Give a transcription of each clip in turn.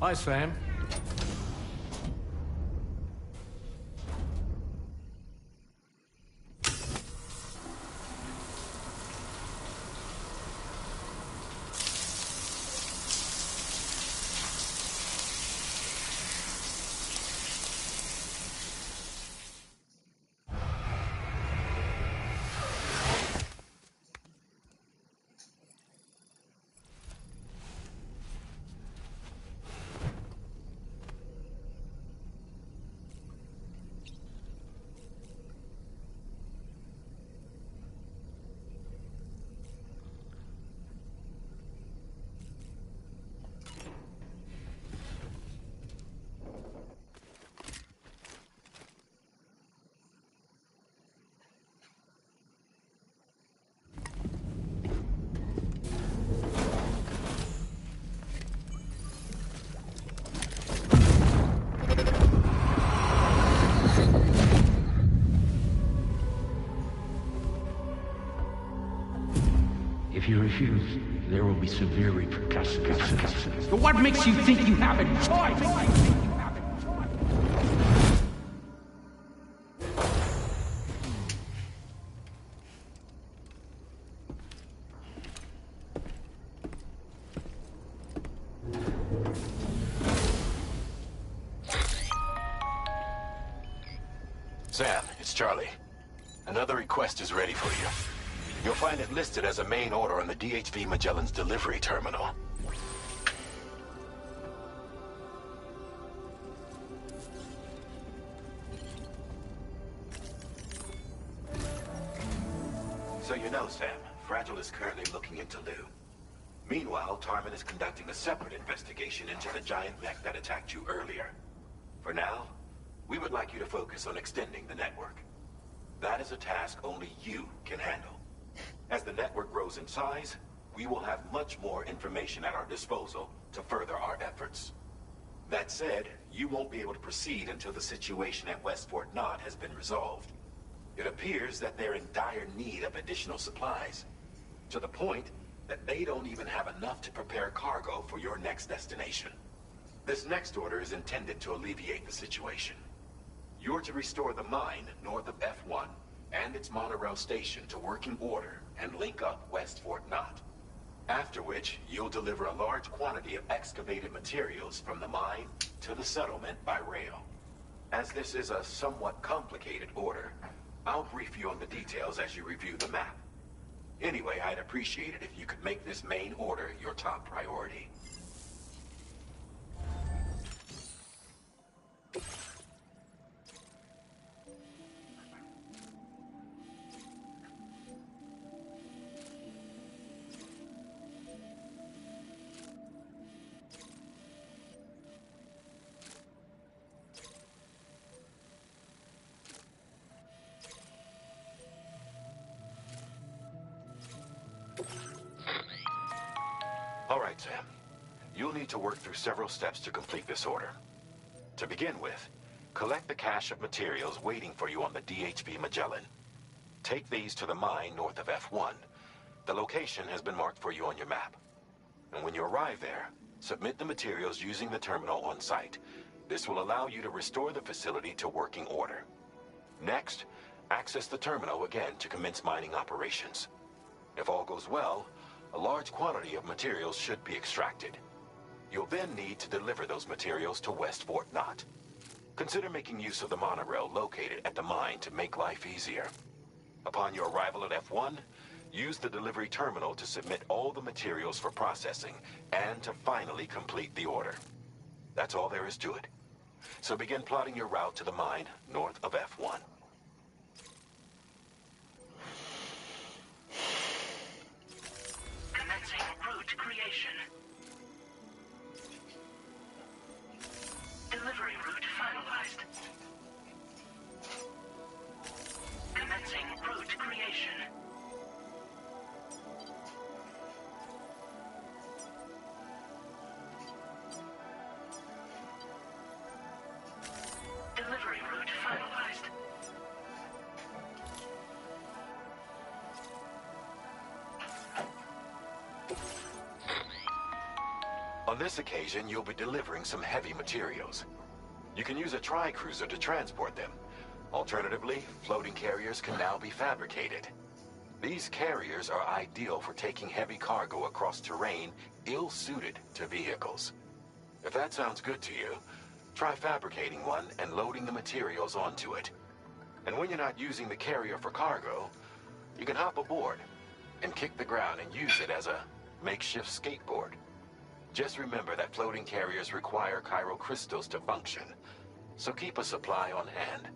Hi, Sam. If you refuse, there will be severe repercussions. But what makes you think you have a choice? Sam, it's Charlie. Another request is ready for you. You'll find it listed as a main order on the DHV Magellan's delivery terminal. So you know, Sam, Fragile is currently looking into Lou. Meanwhile, Tarman is conducting a separate investigation into the giant mech that attacked you earlier. For now, we would like you to focus on extending the network. That is a task only you can handle. As the network grows in size, we will have much more information at our disposal to further our efforts. That said, you won't be able to proceed until the situation at West Fort Knott has been resolved. It appears that they're in dire need of additional supplies, to the point that they don't even have enough to prepare cargo for your next destination. This next order is intended to alleviate the situation. You're to restore the mine north of F1 and its monorail station to working order and link up West Fort Knott. After which, you'll deliver a large quantity of excavated materials from the mine to the settlement by rail. As this is a somewhat complicated order, I'll brief you on the details as you review the map. Anyway, I'd appreciate it if you could make this main order your top priority. All right, Sam. You'll need to work through several steps to complete this order. To begin with, collect the cache of materials waiting for you on the DHV Magellan. Take these to the mine north of F1. The location has been marked for you on your map. And when you arrive there, submit the materials using the terminal on site. This will allow you to restore the facility to working order. Next, access the terminal again to commence mining operations. If all goes well, a large quantity of materials should be extracted. You'll then need to deliver those materials to West Fort Knott. Consider making use of the monorail located at the mine to make life easier. Upon your arrival at F1, use the delivery terminal to submit all the materials for processing and to finally complete the order. That's all there is to it. So begin plotting your route to the mine north of F1. Commencing route creation. Delivery route finalized. Commencing route creation. Delivery route finalized. On this occasion, you'll be delivering some heavy materials. You can use a tri-cruiser to transport them. Alternatively, floating carriers can now be fabricated. These carriers are ideal for taking heavy cargo across terrain ill-suited to vehicles. If that sounds good to you, try fabricating one and loading the materials onto it. And when you're not using the carrier for cargo, you can hop aboard and kick the ground and use it as a makeshift skateboard. Just remember that floating carriers require chiral crystals to function, so keep a supply on hand.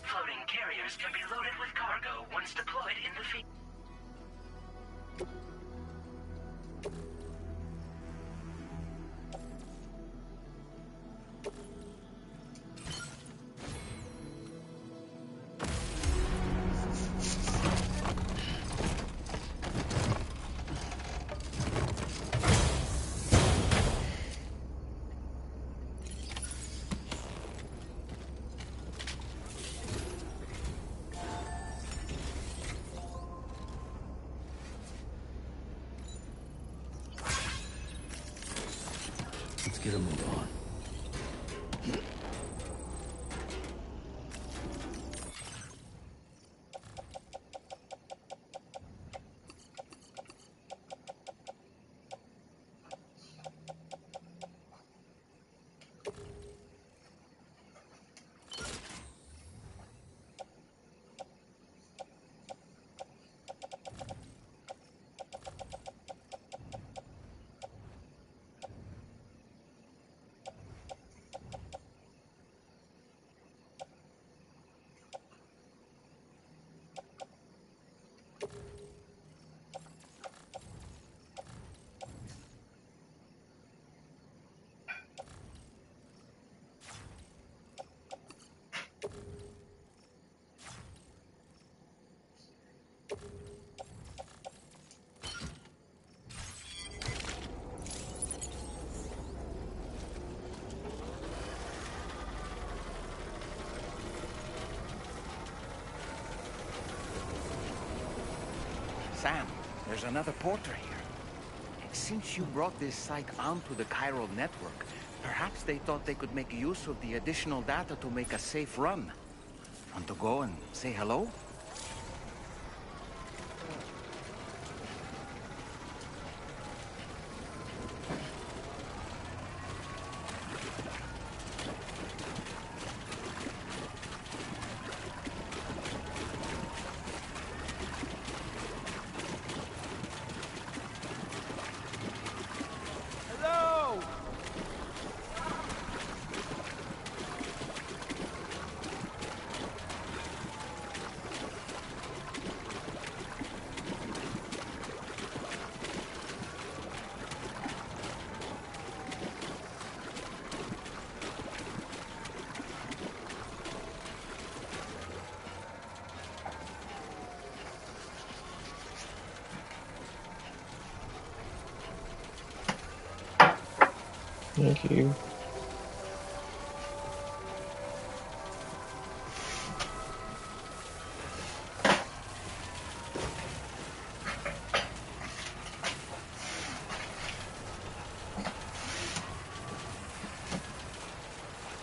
Floating carriers can be loaded with cargo once deployed in the field. Let's get a move on. Sam, there's another porter here. Since you brought this site onto the chiral network, perhaps they thought they could make use of the additional data to make a safe run. Want to go and say hello? Thank you.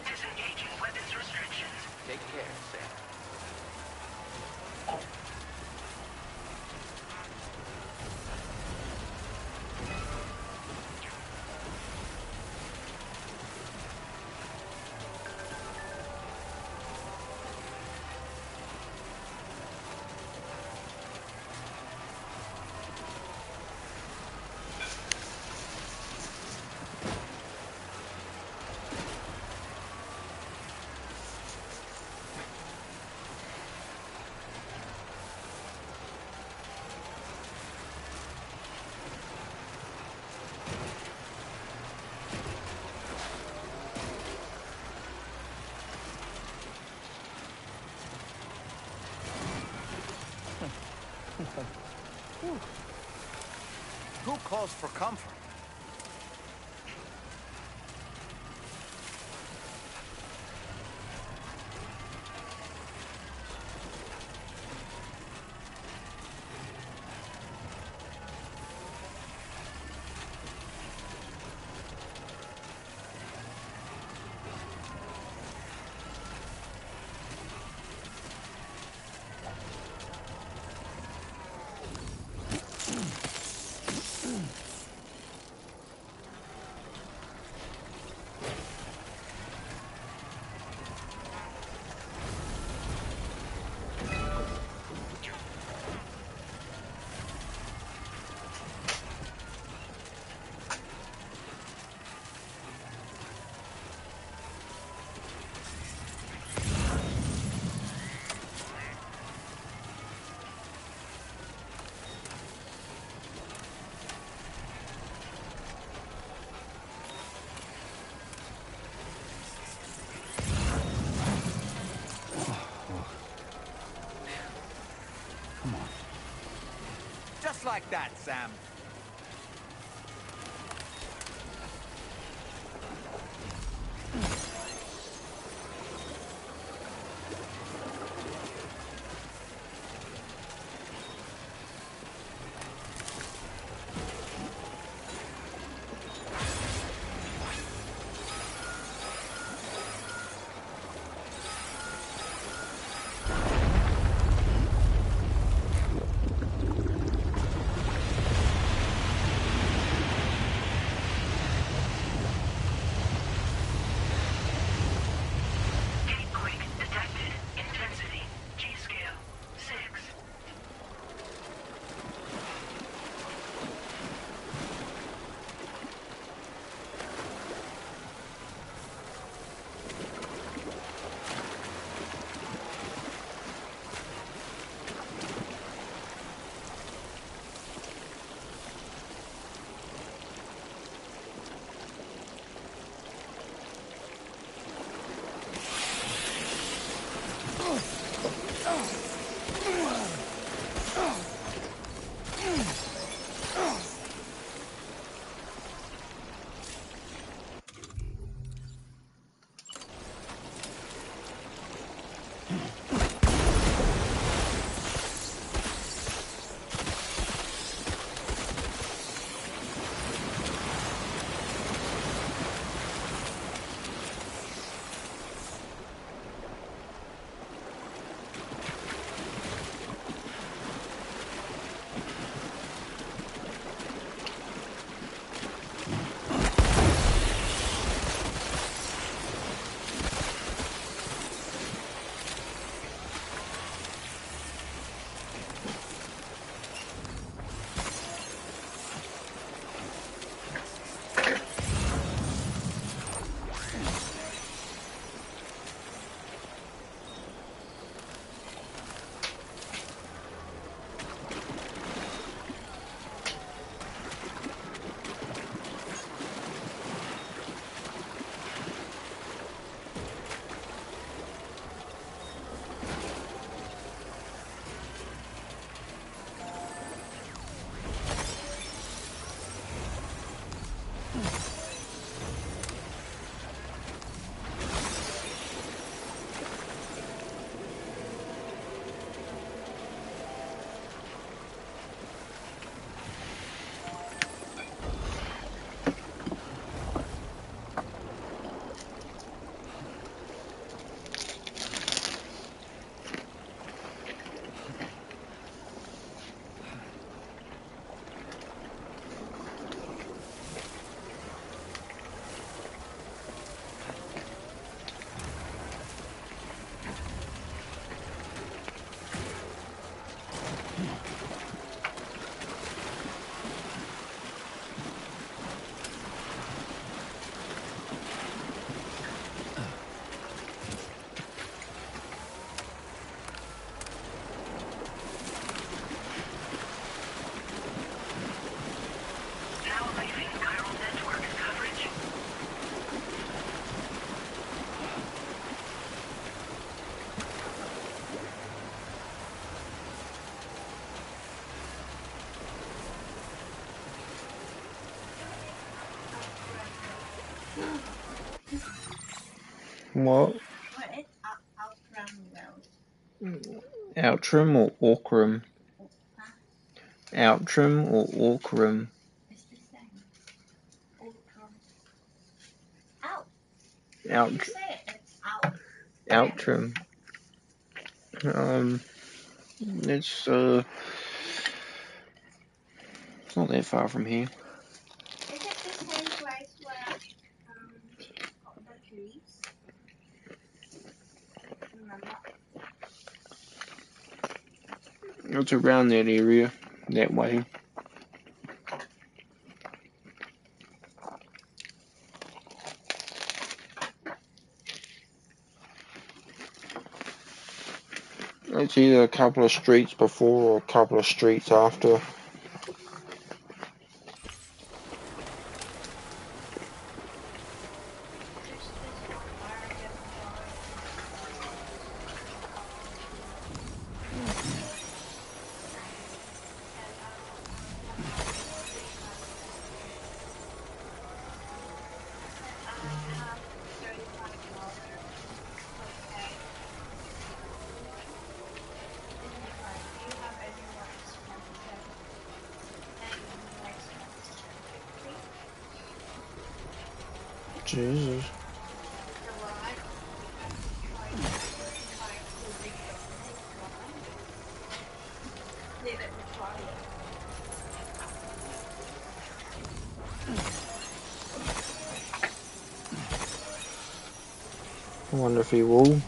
Disengaging weapons restrictions. Take care, Sam. Who calls for comfort? Just like that, Sam. Earthquake detected. Intensity. G-scale. 6. What? What is Outram Road? Outram or Orkram? Outram or Orkram? It's the same. Outram. Out. Out. You say it. It's out. Outram. It's not that far from here. Is it the same place where got the trees? Remember? It's around that area, that way. It's either a couple of streets before or a couple of streets after. Jesus. I wonder if he will.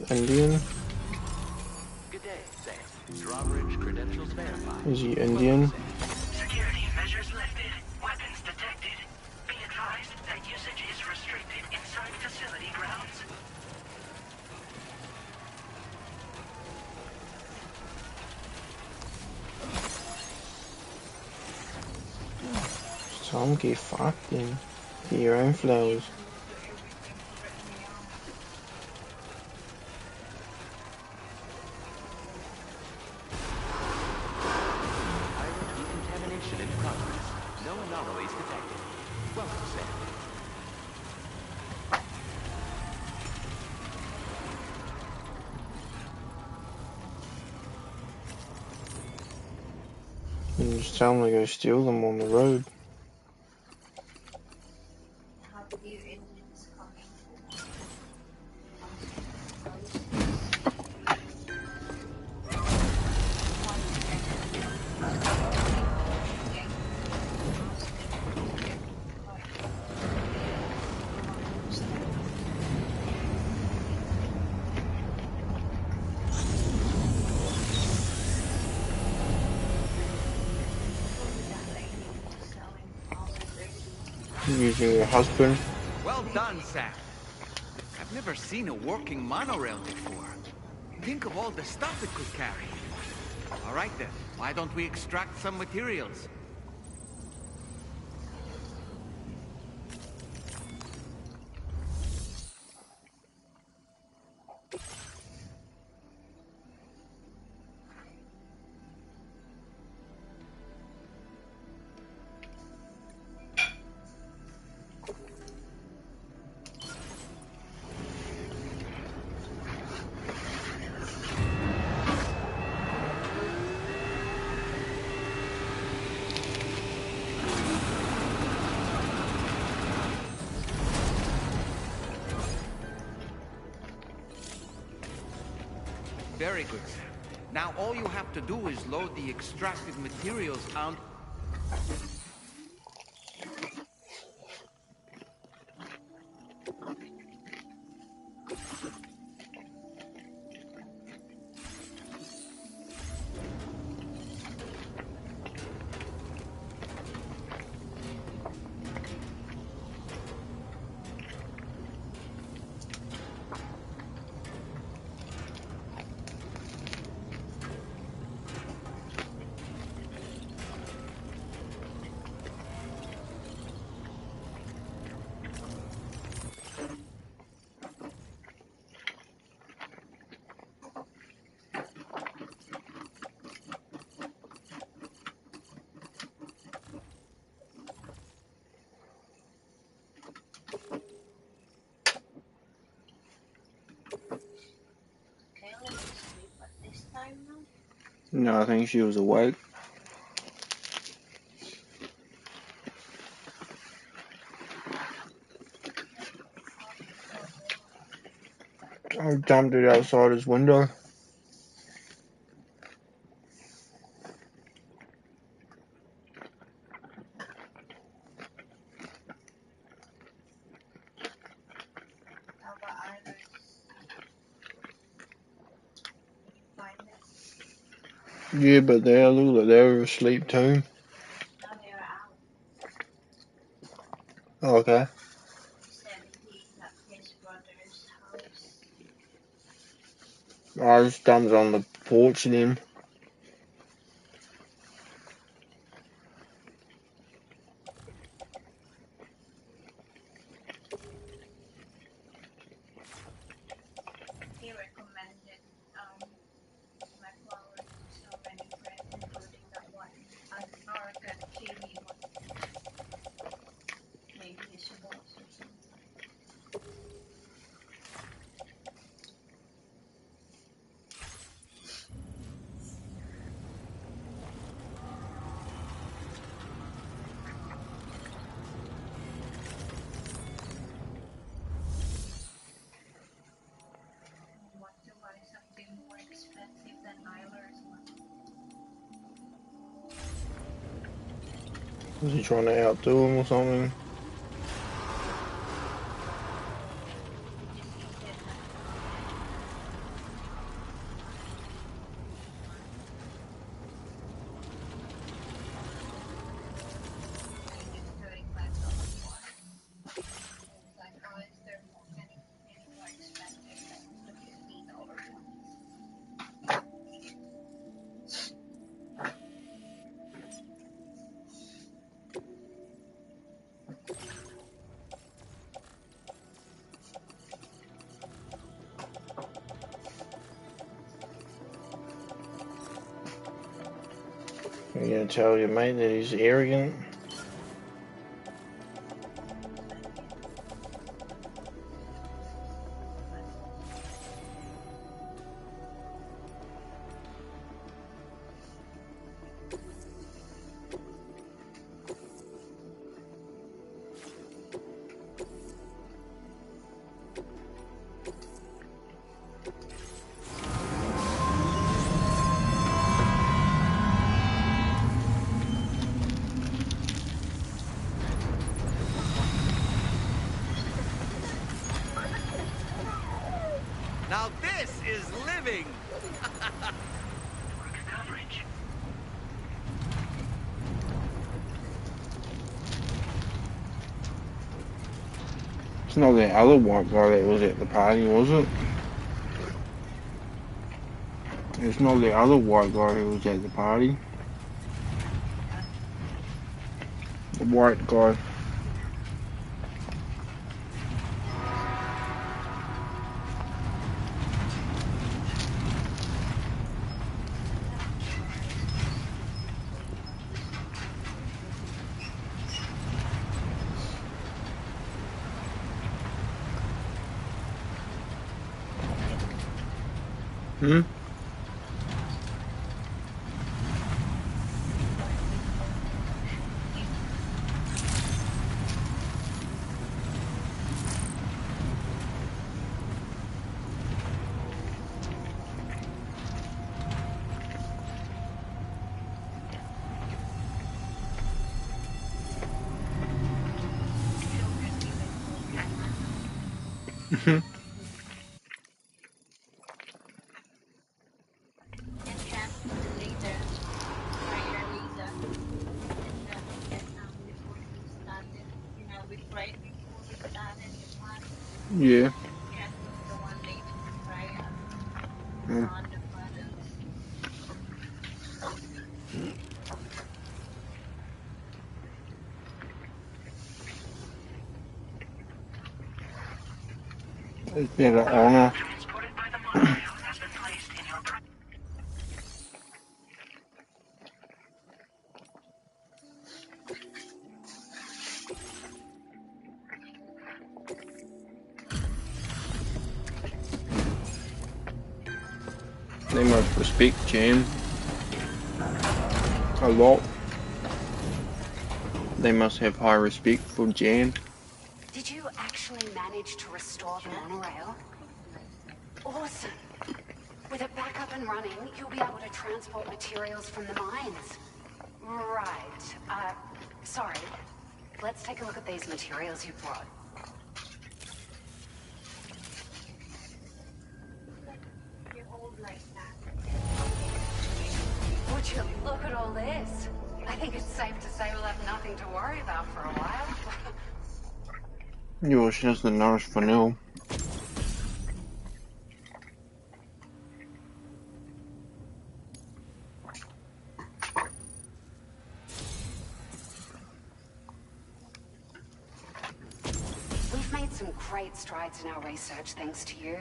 Indian? Good day, Sam. Drawbridge credentials verified. Is he Indian? Security measures lifted. Weapons detected. Be advised that usage is restricted inside facility grounds. Some get fucked in. Get your own flowers. Pirate decontamination in progress. No anomalies detected. Welcome, Sam. And just tell them to go steal them on the road. Using your husband. Well done, Sam. I've never seen a working monorail before. Think of all the stuff it could carry. All right then, why don't we extract some materials? Very good, sir. Now all you have to do is load the extracted materials on... No, I think she was awake. I dumped it outside his window. How about others? Find them. Yeah, but they look like they were asleep too. Now they're out. Oh, okay. He said he's at his brother's house. I just dumped it on the porch then. He recommended my flowers to so many friends, including that one, an American Kiwi one. Maybe his boss or something. I want to buy something more expensive than Nyla's one. Was he trying to outdo him or something? He just needed that maybe it's $35 more. I was like, oh, is there any more expensive than the $15 ones? Are you gonna tell your mate that he's arrogant? Now this is living! Work coverage. It's not that other white guy that was at the party, was it? It's not the other white guy who was at the party. The white guy. Hmm? And chat later, prior Lisa, and before we started, right before we started the class, Yeah. Cat was the one leading the trial Hmm. on the products. It's been an honor. Transported by the monorail has been placed in your They must respect Jam. A lot. They must have high respect for Jan. Did you actually manage to restore the monorail? Awesome. With it back up and running, you'll be able to transport materials from the mines. Right. Sorry. Let's take a look at these materials you brought. You hold like that. Would you look at all this? I think it's safe to say we'll have nothing to worry about for a while. Yeah, well, she has the nourish for now. We've made some great strides in our research thanks to you.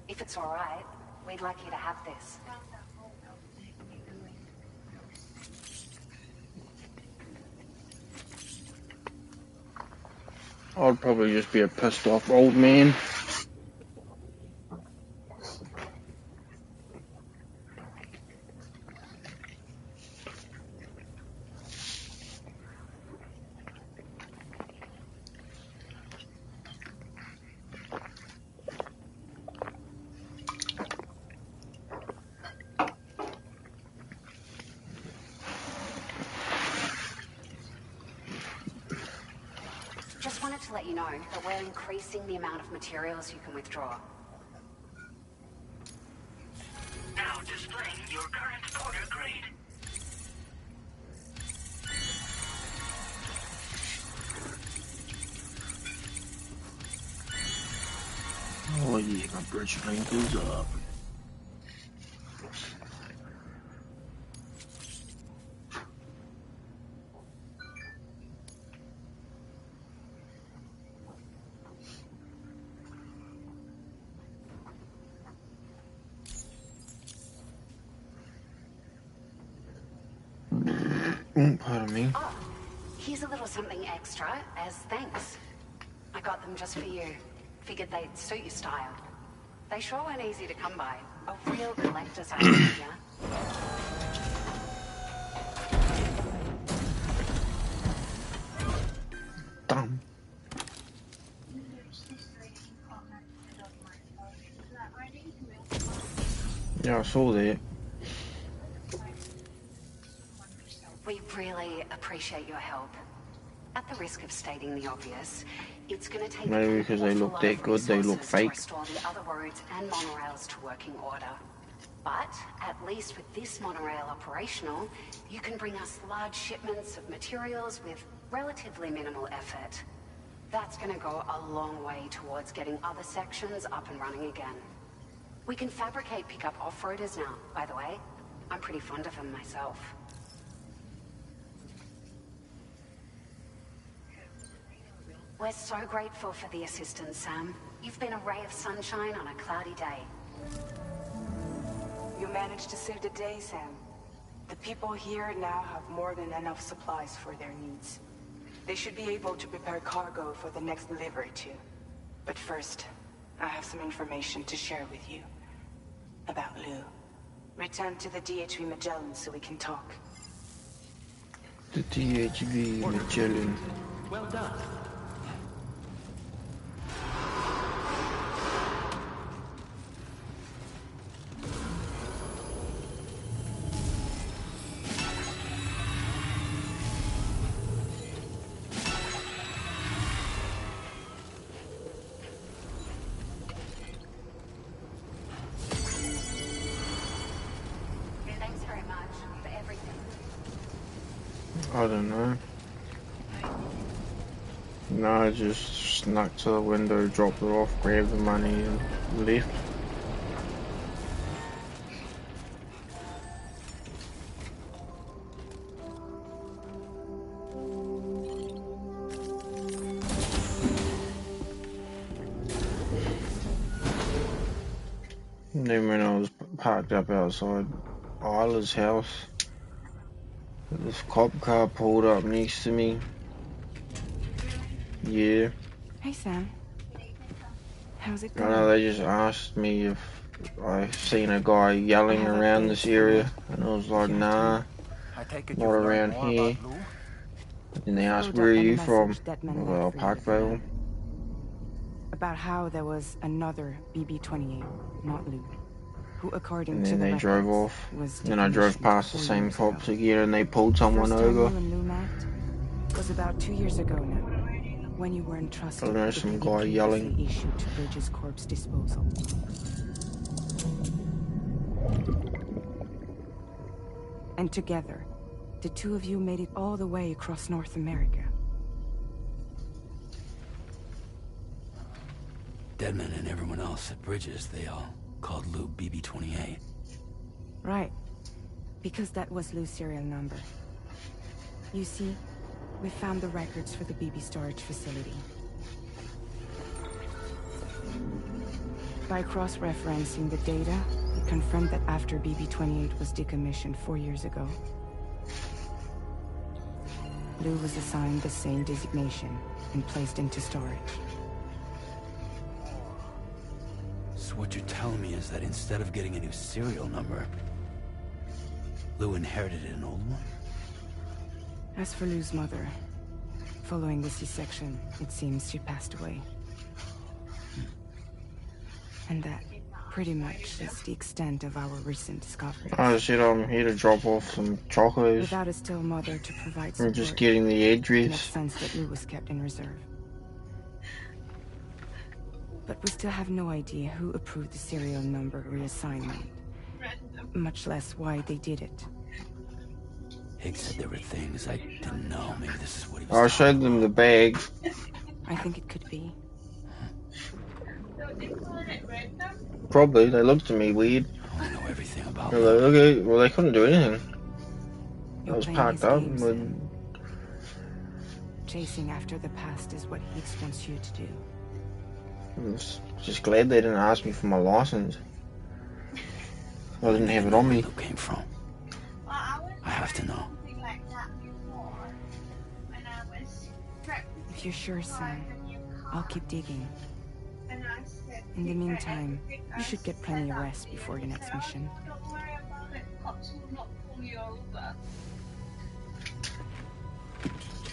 If it's all right, we'd like you to have this. I'd probably just be a pissed off old man. Just wanted to let you know that we're increasing the amount of materials you can withdraw. Now displaying your current order grade. Oh yeah, my bridge link is up. Pardon me. Oh, here's a little something extra as thanks. I got them just for you. Figured they'd suit your style. They sure weren't easy to come by. A real collector's item here. Dumb. There's this lady comment about my phone. Are they real? Yeah, I saw that. We really appreciate your help. At the risk of stating the obvious, it's going to take Maybe because they look that good, they look fake. to restore the other roads and monorails to working order. But at least with this monorail operational, you can bring us large shipments of materials with relatively minimal effort. That's going to go a long way towards getting other sections up and running again. We can fabricate pickup off-roaders now, by the way. I'm pretty fond of them myself. We're so grateful for the assistance, Sam. You've been a ray of sunshine on a cloudy day. You managed to save the day, Sam. The people here now have more than enough supplies for their needs. They should be able to prepare cargo for the next delivery too. But first, I have some information to share with you. About Lou. Return to the DHV Magellan so we can talk. The DHV Magellan. Well done. Thanks very much for everything. I don't know. No, I just snuck to the window, dropped it off, grabbed the money and left. And then when I was parked up outside Isla's house, this cop car pulled up next to me. Yeah. Hey, Sam. How's it I going? know, they just asked me if I've seen a guy yelling around this area, and I was like, nah. I take it Not you've learned around more here. about Lou? And they asked, Followed where up are on a you from? message Deadman Well, left for you, Parkville. Sam. About how there was another BB-28, not Lou, who, according And to then the they drove records, off. was Then I drove decommissioned past the 4 same years cops ago. again and they pulled someone First time over. you and Lou met was about 2 years ago now, when you were I entrusted don't know, with the some BB guy previously yelling. issued to Bridges Corp's disposal. And together, the two of you made it all the way across North America. Deadman and everyone else at Bridges, they all called Lou BB-28. Right. Because that was Lou's serial number. You see, we found the records for the BB storage facility. By cross-referencing the data, we confirmed that after BB-28 was decommissioned 4 years ago, Lou was assigned the same designation and placed into storage. So what you're telling me is that instead of getting a new serial number, Lou inherited an old one? As for Lou's mother, following the C-section, it seems she passed away. And that pretty much is the extent of our recent discoveries. I said I'm here to drop off some chocos. Without a still mother to provide I'm support, just getting the it makes address. sense that Lou was kept in reserve. But we still have no idea who approved the serial number reassignment, much less why they did it. Higgs said there were things I didn't know. Maybe this is what he was I talking showed them about. the bag. I think it could be. Probably. They looked at me weird. I want to know everything about They're Lou. like, okay, well, they couldn't do anything. I You're was playing parked his up games, with. Sam. Chasing after the past is what Higgs wants you to do. I was just glad they didn't ask me for my license. I didn't have it on me. Where Lou came from. I have to know. If you're sure, Sam, I'll keep digging. In the meantime, you should get plenty of rest before your next mission. Don't worry about it. Cops will not pull you over.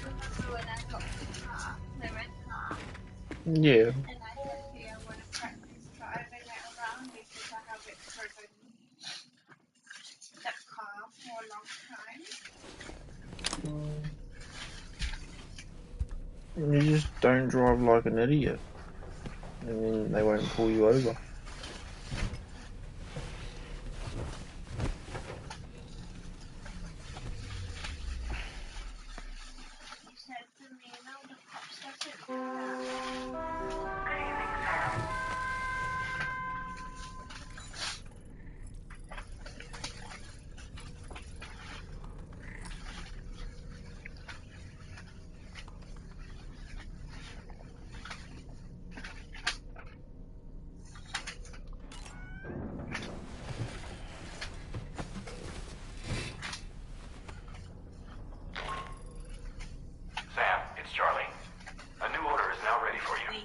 Remember when I got the car, the red car, Yeah. and I said, hey, I want to practice driving it around because I haven't driven that car for a long time. You just don't drive like an idiot. And then they won't pull you over. You said to me, no, the cops doesn't do that. Sam, it's Charlie. A new order is now ready for you.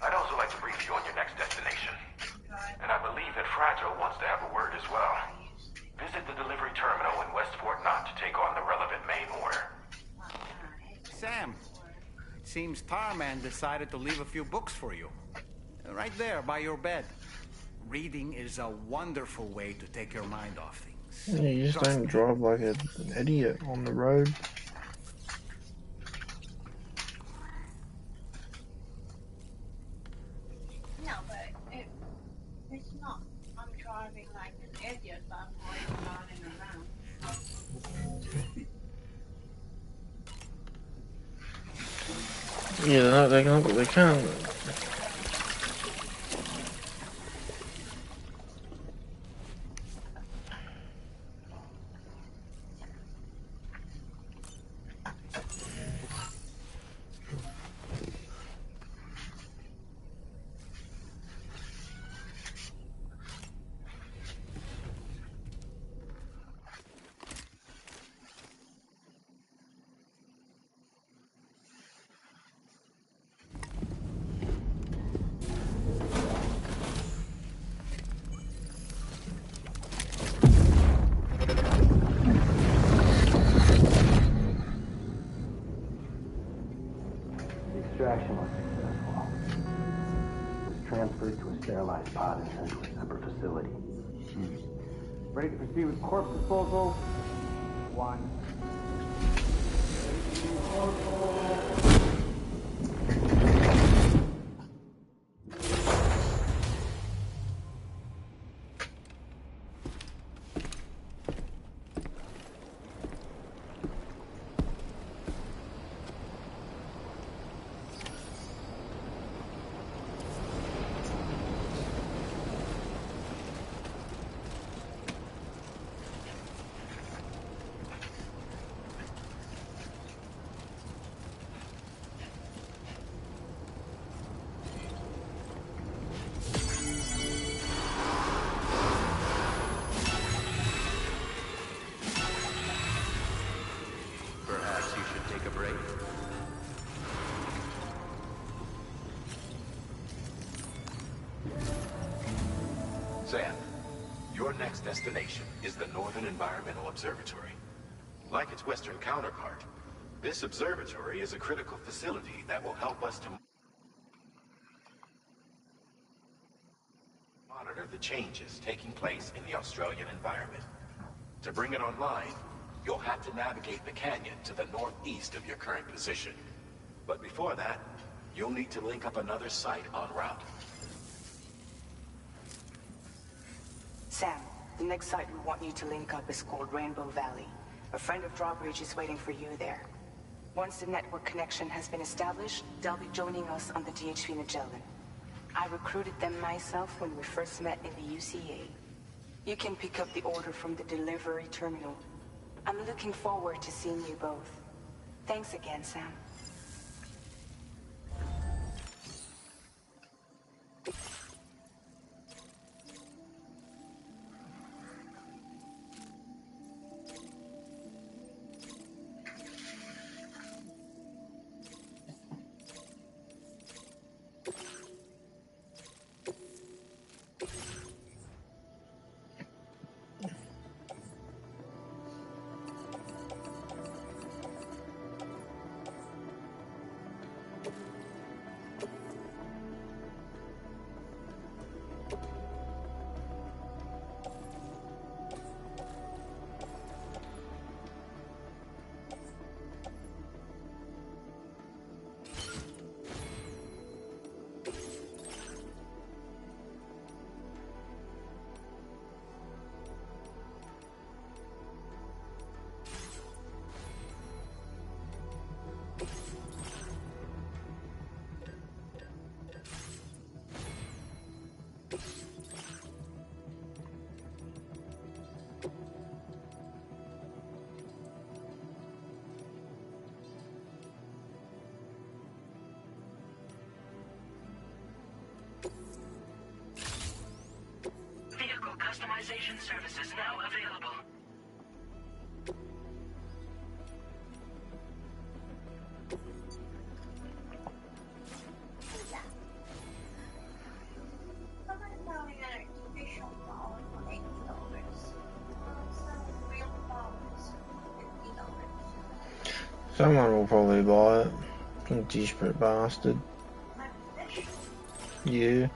I'd also like to brief you on your next destination. And I believe that Fragile wants to have a word as well. Visit the delivery terminal in West Fort Knott to take on the relevant main order. Sam, it seems Tarman decided to leave a few books for you. Right there, by your bed. Reading is a wonderful way to take your mind off things. Yeah, you just Trust don't me. drive like an idiot on the road. No, but it's not. I'm driving like an idiot, but I'm going running around. Yeah, they can't. immobilized pod and sent to a separate facility. Ready to proceed with corpse disposal? 1. Sam, your next destination is the Northern Environmental Observatory. Like its Western counterpart, this observatory is a critical facility that will help us to monitor the changes taking place in the Australian environment. To bring it online, you'll have to navigate the canyon to the northeast of your current position. But before that, you'll need to link up another site en route. Sam, the next site we want you to link up is called Rainbow Valley. A friend of Drawbridge is waiting for you there. Once the network connection has been established, they'll be joining us on the DHV Magellan. I recruited them myself when we first met in the UCA. You can pick up the order from the delivery terminal. I'm looking forward to seeing you both. Thanks again, Sam. Customization services now available. Someone will probably buy it. You desperate bastard. Yeah.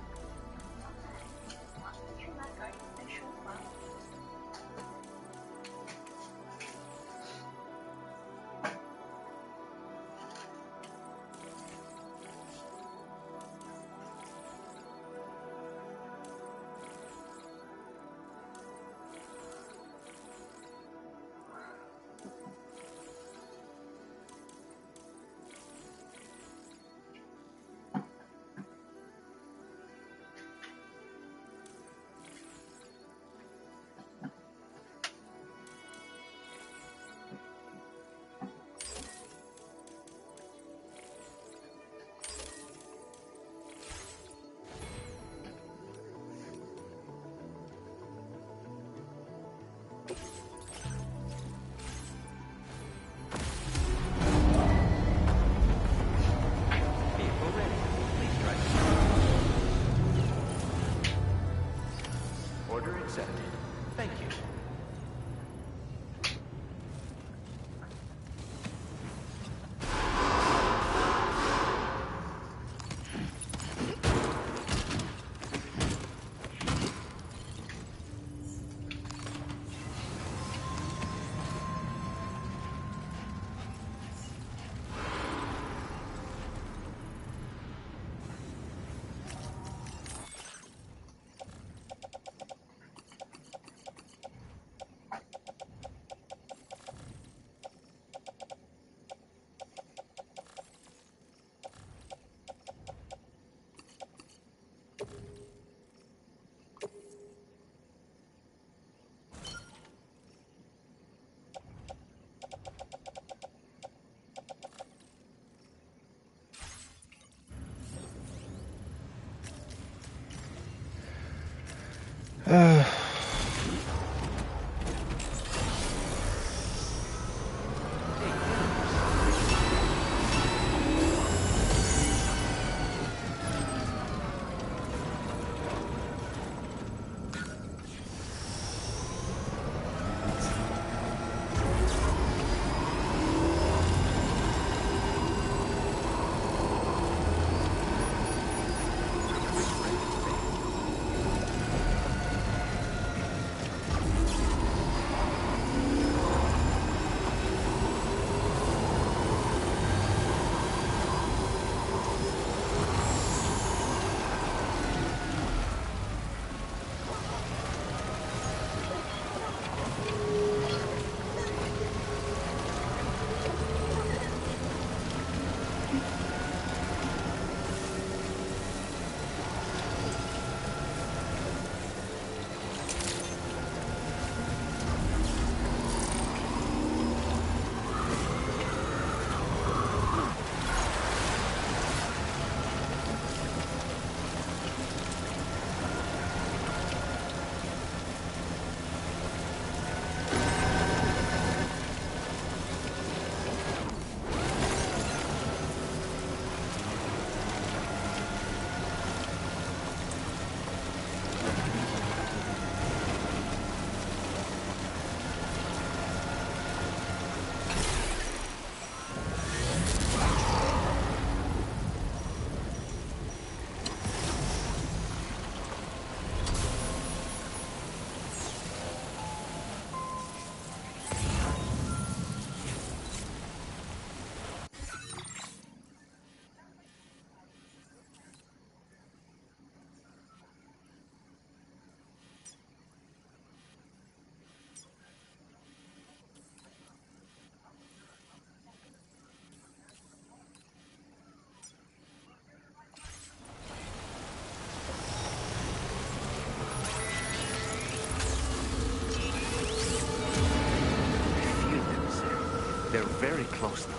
They're very close now.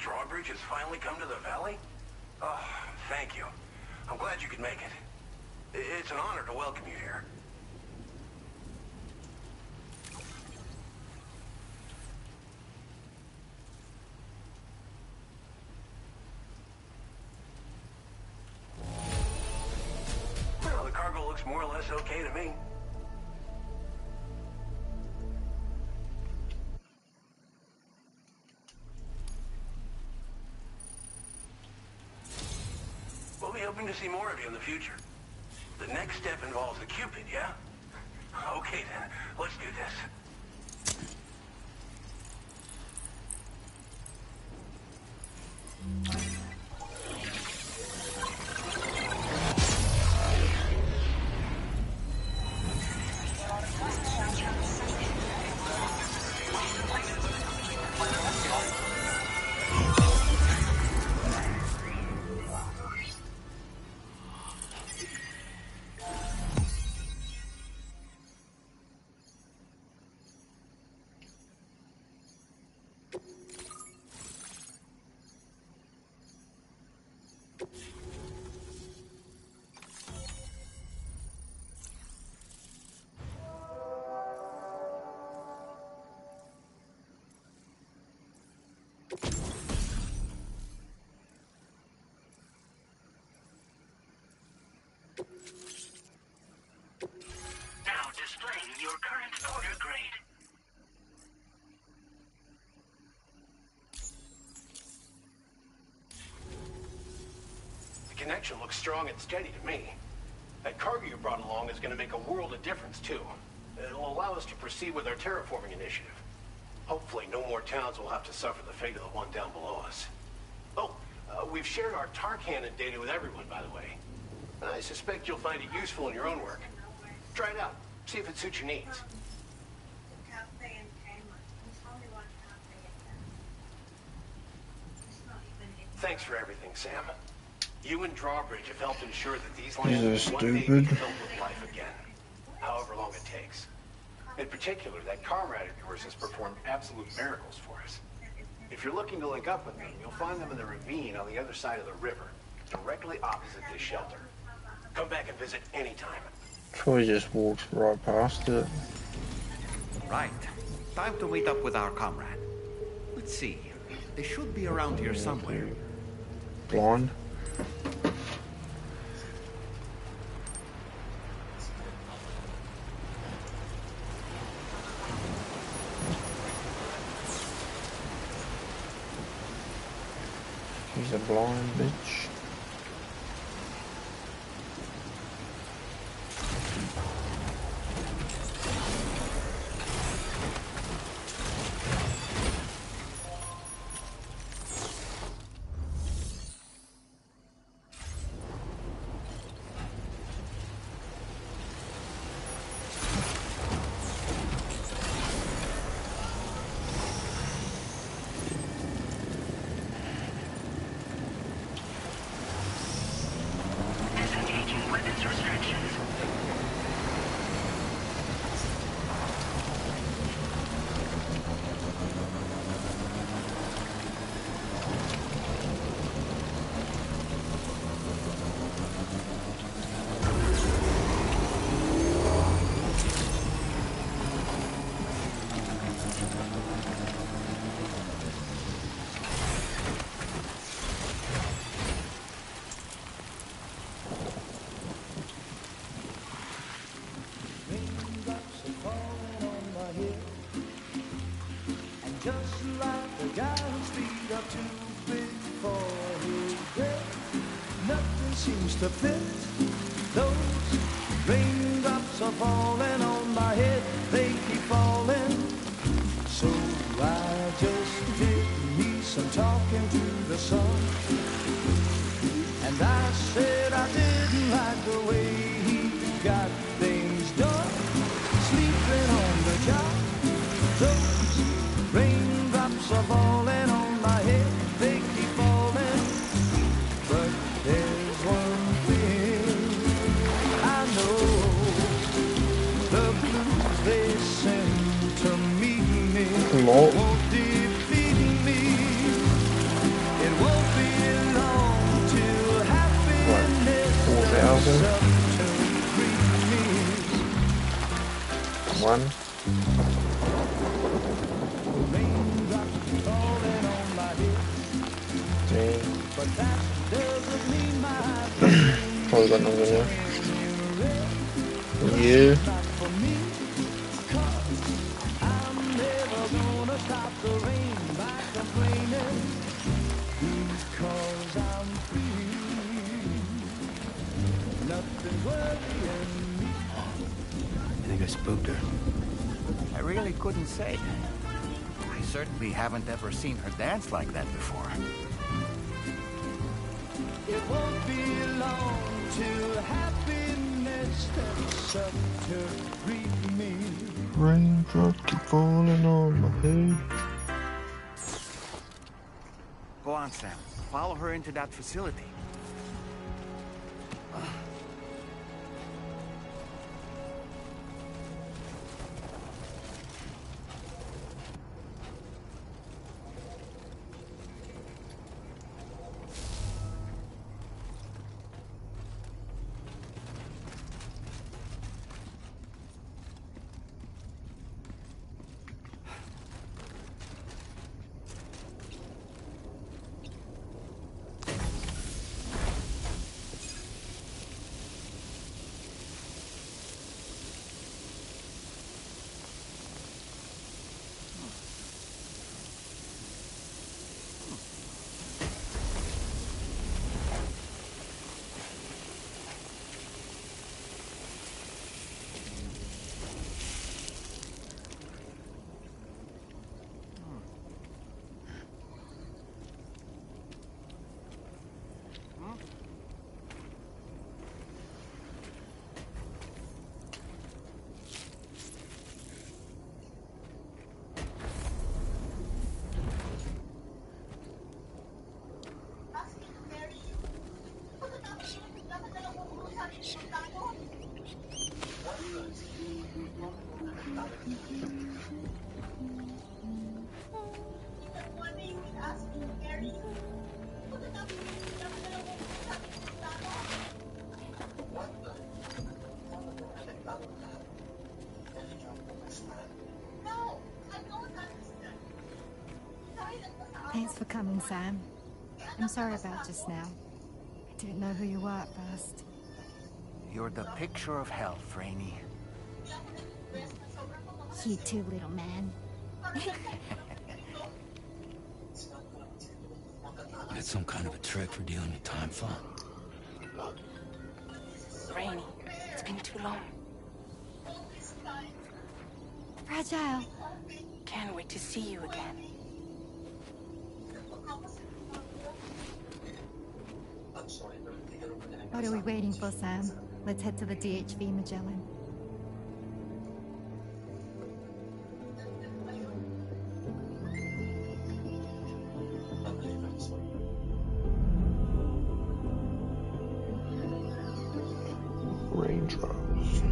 drawbridge has finally come to the valley? Oh, thank you. I'm glad you could make it. It's an honor to welcome you here. Well, the cargo looks more or less okay to me. We'll be hoping to see more of you in the future. The next step involves the Cupid, yeah? Okay then, let's do this. Now displaying your current order grade. The connection looks strong and steady to me. That cargo you brought along is going to make a world of difference, too. It'll allow us to proceed with our terraforming initiative. Hopefully no more towns will have to suffer the fate of the one down below us. Oh, we've shared our tar cannon data with everyone, by the way. I suspect you'll find it useful in your own work. Try it out. See if it suits your needs. Cafe and Kmart. There's only one cafe in town. It's not even in. Thanks for everything, Sam. You and Drawbridge have helped ensure that these These lands are will one day be stupid. filled with life again. However long it takes. In particular, that comrade of yours has performed absolute miracles for us. If you're looking to link up with them, you'll find them in the ravine on the other side of the river, directly opposite this shelter. Come back and visit anytime. Probably just walked right past it. Right. Time to meet up with our comrade. Let's see. They should be around here somewhere. Blind. She's a blind bitch. Disengaging weapons restrictions. Raindrops are falling on my head, and just like the guy whose feet are too big for his bed, nothing seems to fit. Those raindrops are falling on my head, they keep falling. So I just did me some talking to the sun, and I said I didn't like the way he got things done. Sleeping on the job, those raindrops are falling on my head, they keep falling. But there's one thing I know, the blues they send to meet me Lord. won't defeat me. something. Come on. Dang. Probably got nothing there. Yeah. I think I spooked her. I really couldn't say. I certainly haven't ever seen her dance like that before. It won't be long till happiness steps up to greet me. Raindrops keep falling on my head. Go on, Sam. Follow her into that facility. Thanks for coming, Sam. I'm sorry about just now. I didn't know who you were at first. You're the picture of health, Rainey. You too, little man. Got some kind of a trick for dealing with time fall. Rainy, it's been too long. Fragile. Can't wait to see you again. What are we waiting for, Sam? Let's head to the DHV Magellan. Raindrops.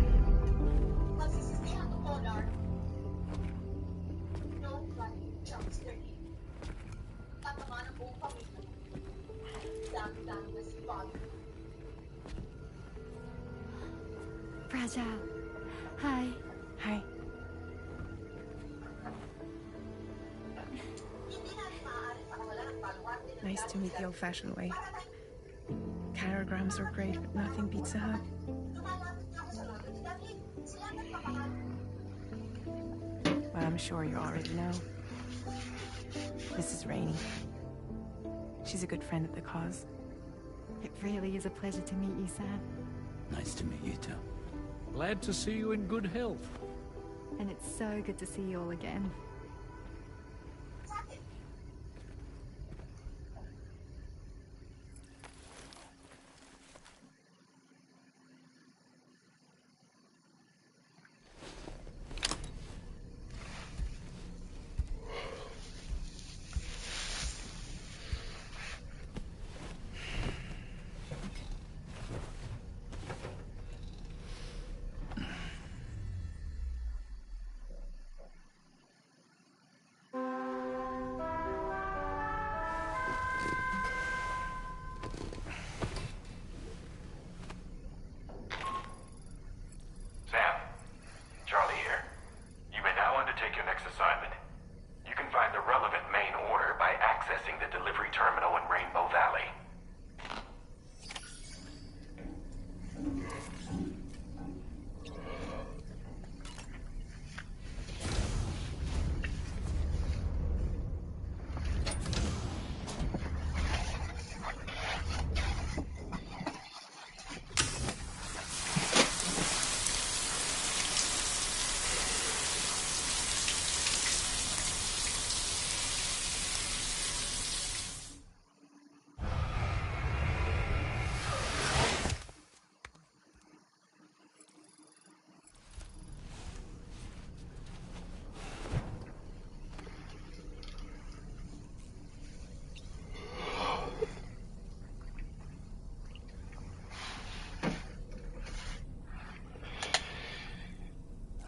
Fragile. Hi. Hi. Nice to meet the old-fashioned way. Carograms are great, but nothing beats a hug. Well, I'm sure you already know. This is Rainey. She's a good friend of the cause. It really is a pleasure to meet you, Sam. Nice to meet you too. Glad to see you in good health. And it's so good to see you all again.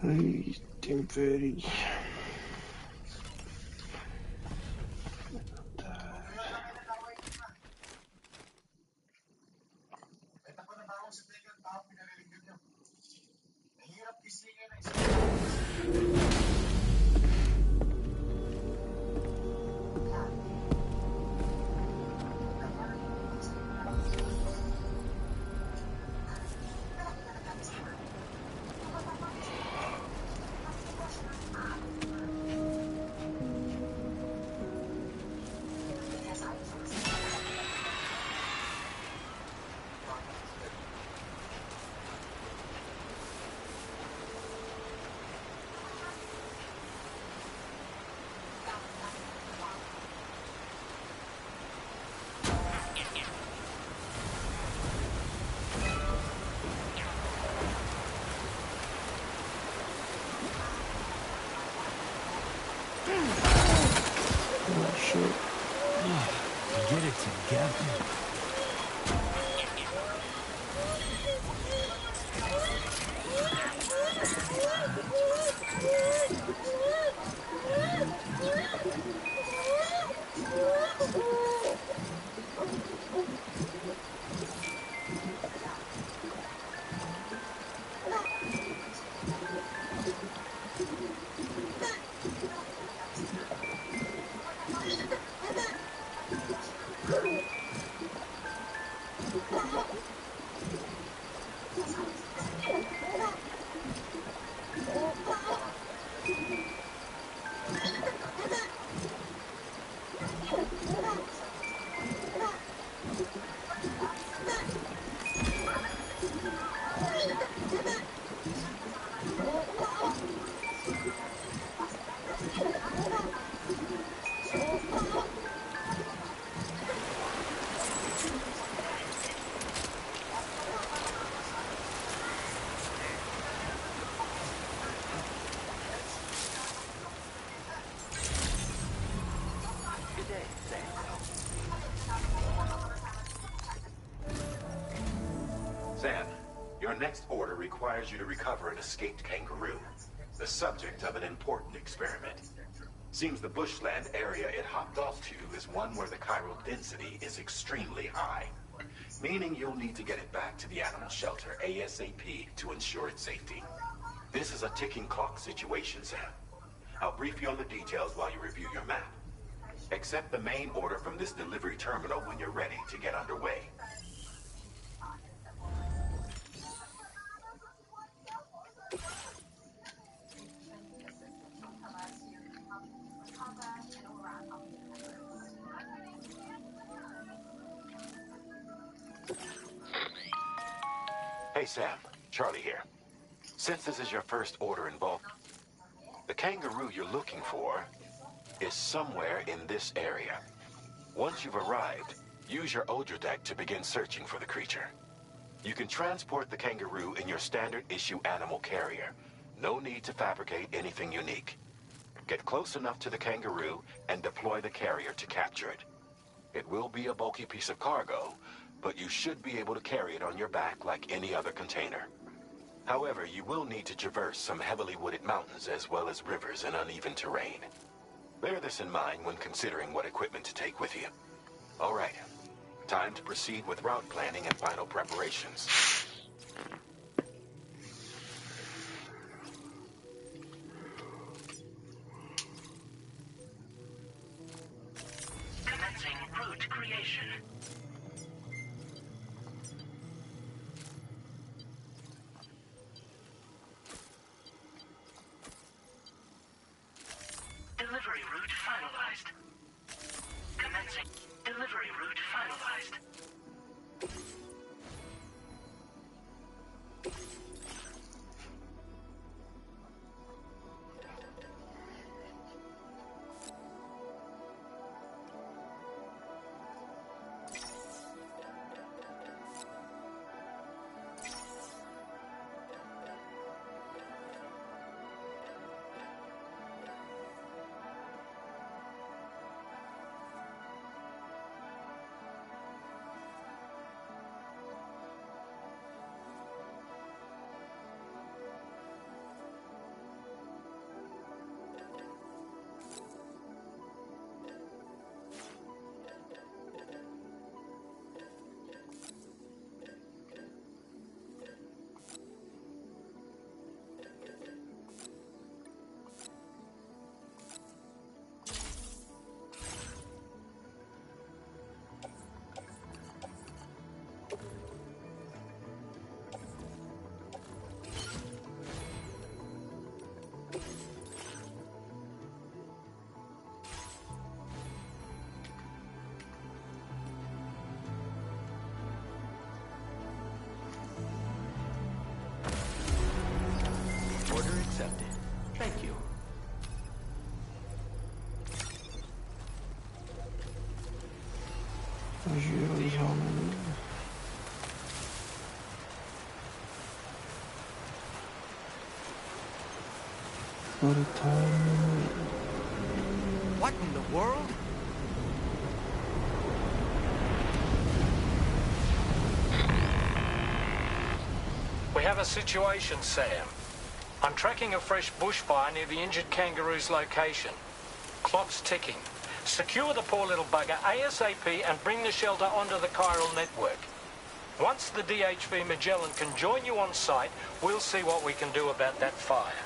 Ay, Temperi. Get it together. Sam, your next order requires you to recover an escaped kangaroo, the subject of an important experiment. Seems the bushland area it hopped off to is one where the chiral density is extremely high, meaning you'll need to get it back to the animal shelter ASAP to ensure its safety. This is a ticking clock situation, Sam. I'll brief you on the details while you review your map. Accept the main order from this delivery terminal when you're ready to get underway. Hey Sam, Charlie here. Since this is your first order involved, the kangaroo you're looking for is somewhere in this area. Once you've arrived, use your Odra deck to begin searching for the creature. You can transport the kangaroo in your standard issue animal carrier. No need to fabricate anything unique. Get close enough to the kangaroo and deploy the carrier to capture it. It will be a bulky piece of cargo, but you should be able to carry it on your back like any other container. However, you will need to traverse some heavily wooded mountains as well as rivers and uneven terrain. Bear this in mind when considering what equipment to take with you. All right, time to proceed with route planning and final preparations. Commencing route creation. Delivery route finalized. Commencing. Delivery route finalized. Als jullie handen. Voor het handen. What in the world? We have a situation, Sam. I'm tracking a fresh bushfire near the injured kangaroo's location. Clock's ticking. Secure the poor little bugger ASAP and bring the shelter onto the chiral network. Once the DHV Magellan can join you on site, we'll see what we can do about that fire.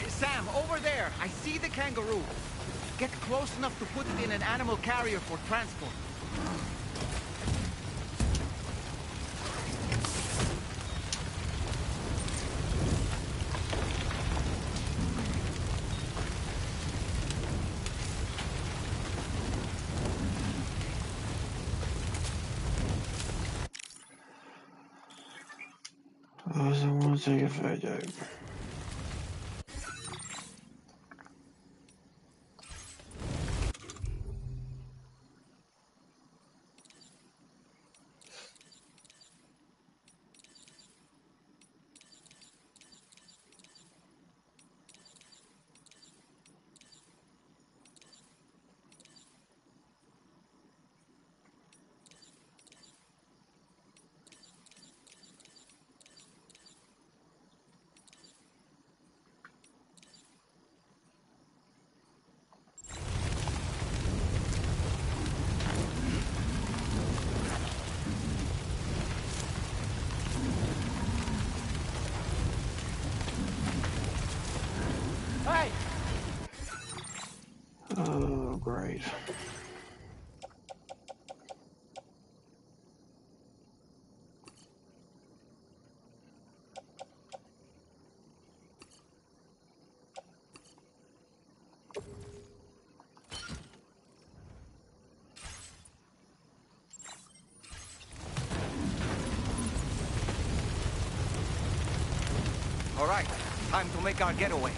Sam, over there! I see the kangaroo! Get close enough to put it in an animal carrier for transport. I want to take a photo. Hey! Oh, great. All right, time to make our getaway.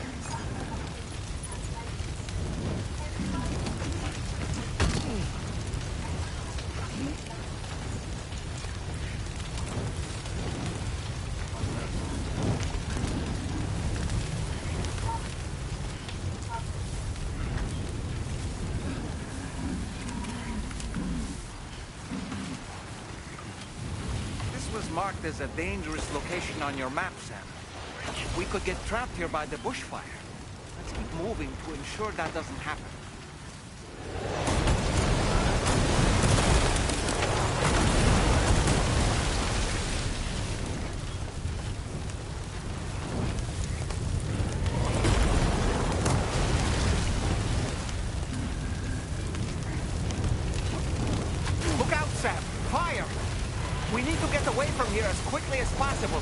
This was marked as a dangerous location on your map, Sam. We could get trapped here by the bushfire. Let's keep moving to ensure that doesn't happen. Sam! Fire! We need to get away from here as quickly as possible.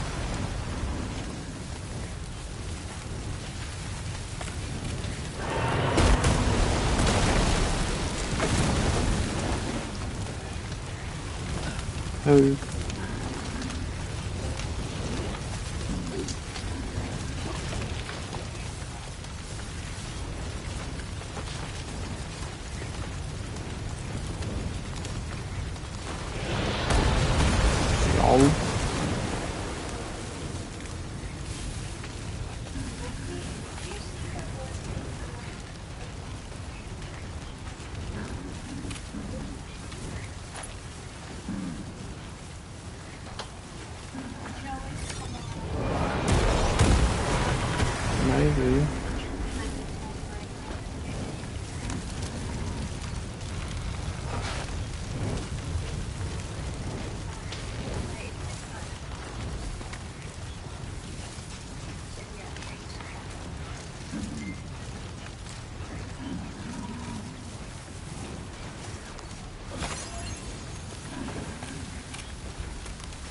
Oh. Maybe.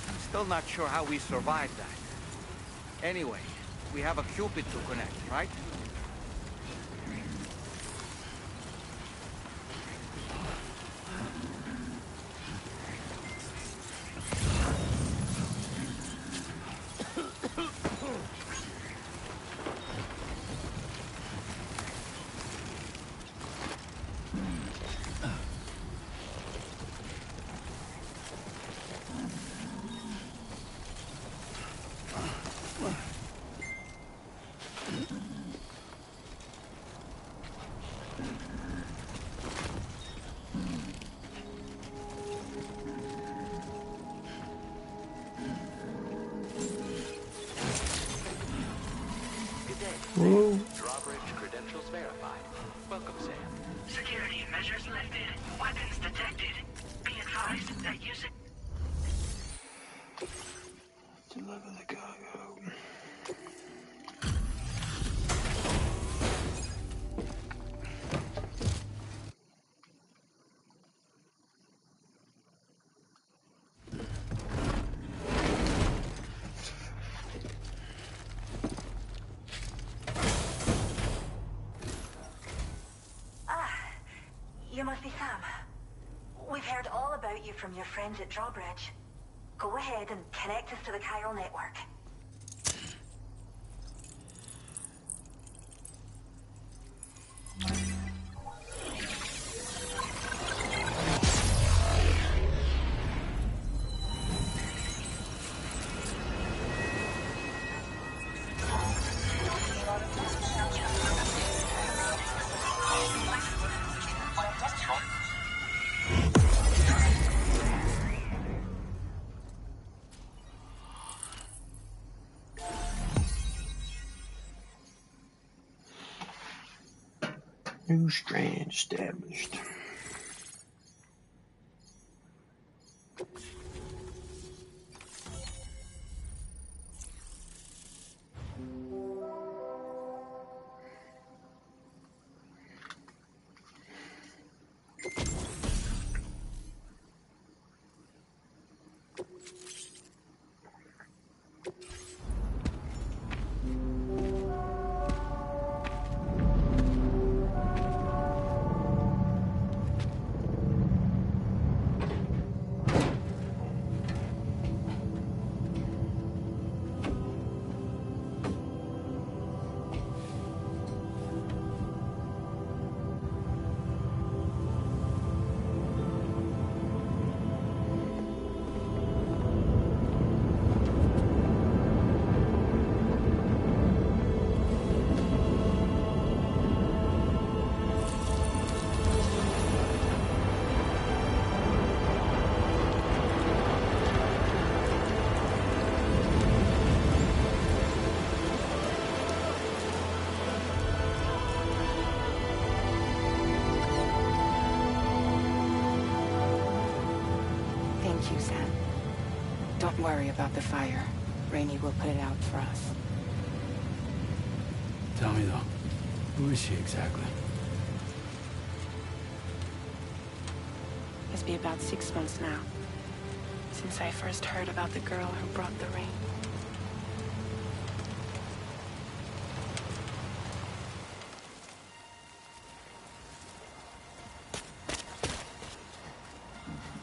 I'm still not sure how we survived that. Anyway, we have a Cupid to connect, right? Whoa. Drawbridge credentials verified. Welcome, Sam. Security measures lifted. Weapons detected. Be advised that using... Deliver the cargo. You must be Sam. We've heard all about you from your friends at Drawbridge. Go ahead and connect us to the chiral network. New strand established. Thank you, Sam. Don't worry about the fire. Rainey will put it out for us. Tell me though, who is she exactly? Must be about 6 months now, since I first heard about the girl who brought the ring.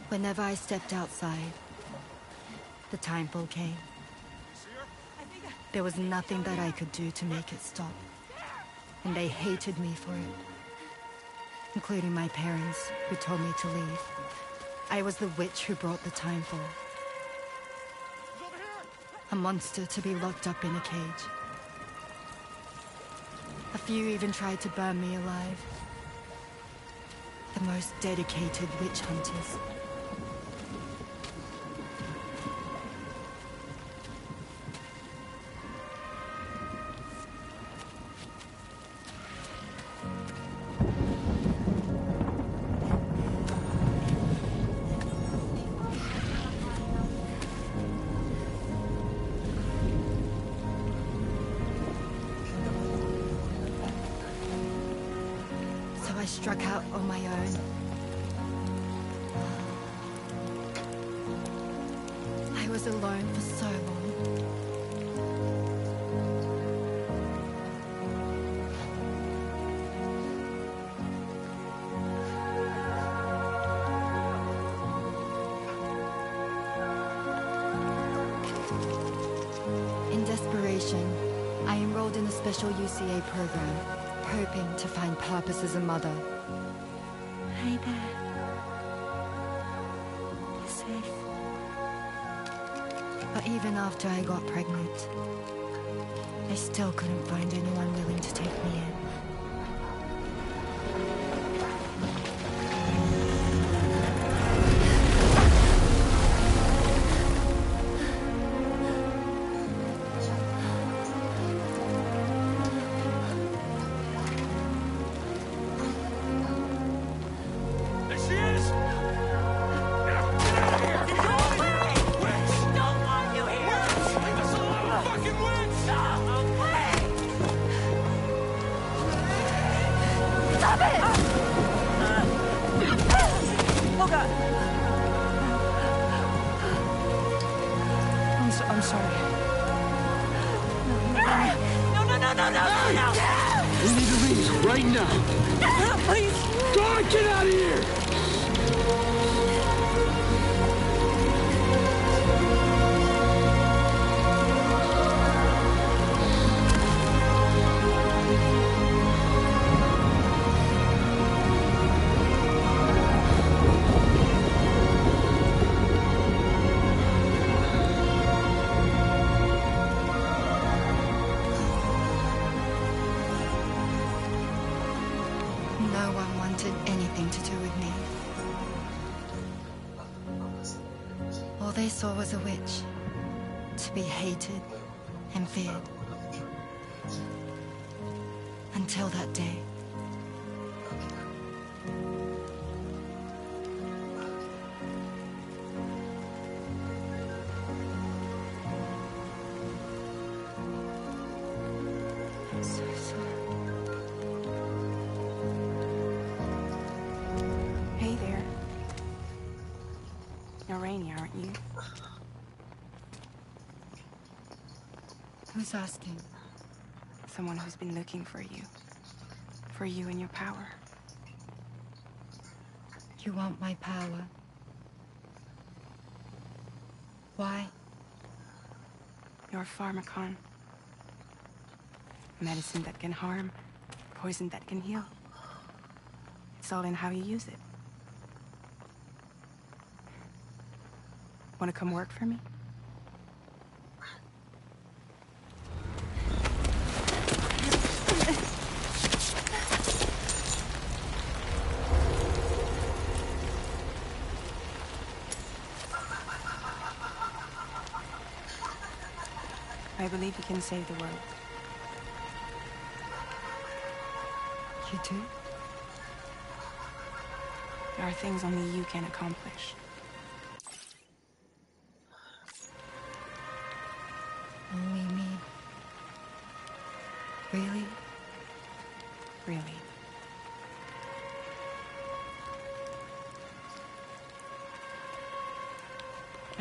Whenever I stepped outside, the timefall came. There was nothing that I could do to make it stop. And they hated me for it. Including my parents, who told me to leave. I was the witch who brought the timefall. A monster to be locked up in a cage. A few even tried to burn me alive. The most dedicated witch hunters. I struck out on my own. I was alone for so long. In desperation, I enrolled in a special UCA program, hoping to find purpose as a mother. Hey there. You're safe. But even after I got pregnant, I still couldn't find anyone willing to take me in. I'm sorry. No. We need to leave right now. Please. God, get out of here! No one wanted anything to do with me. All they saw was a witch, to be hated and feared. Until that day. I'm so sorry. Hey there. You're Rainy, aren't you? Who's asking? Someone who's been looking for you. For you and your power. You want my power? Why? You're a pharmacon. Medicine that can harm, poison that can heal. It's all in how you use it. Want to come work for me? I believe you can save the world. You do? There are things only you can accomplish. Only me. Really? Really.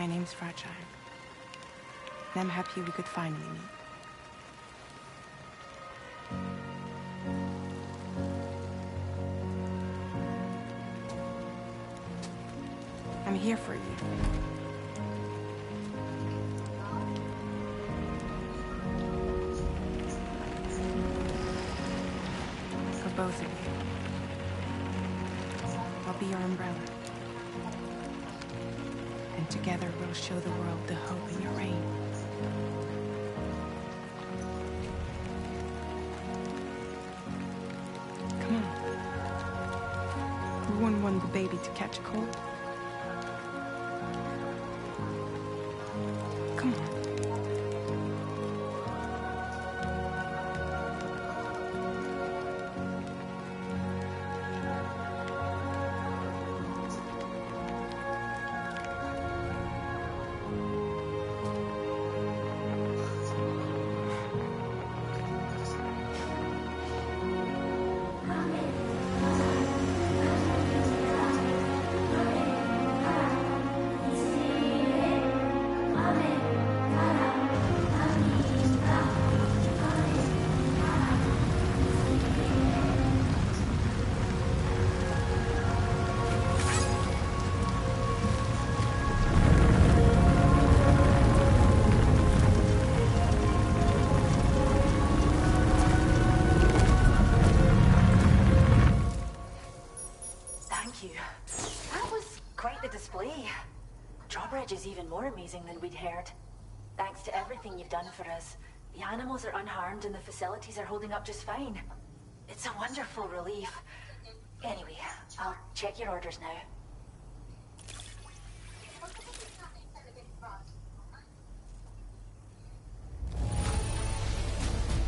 My name's Fragile. And I'm happy we could finally meet. I'm here for you. For both of you. I'll be your umbrella. And together we'll show the world the hope in your reign. Come on. We wouldn't want the baby to catch a cold. Come on. Is even more amazing than we'd heard. Thanks to everything you've done for us, the animals are unharmed and the facilities are holding up just fine. It's a wonderful relief. Anyway, I'll check your orders now.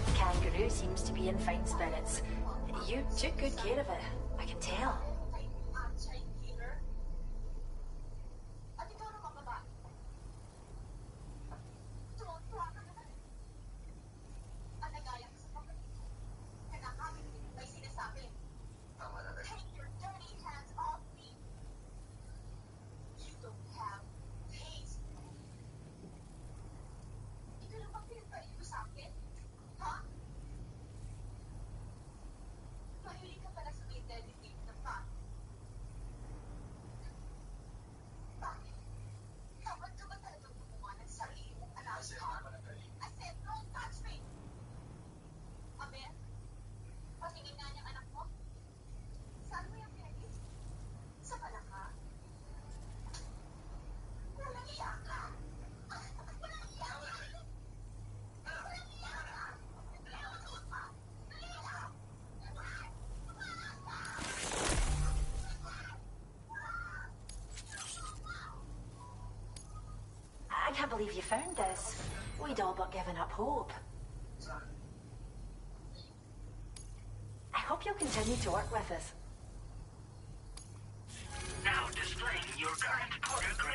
The kangaroo seems to be in fine spirits. You took good care of it, I can tell. I can't believe you found this. We'd all but given up hope. I hope you'll continue to work with us. Now displaying your current porter grade.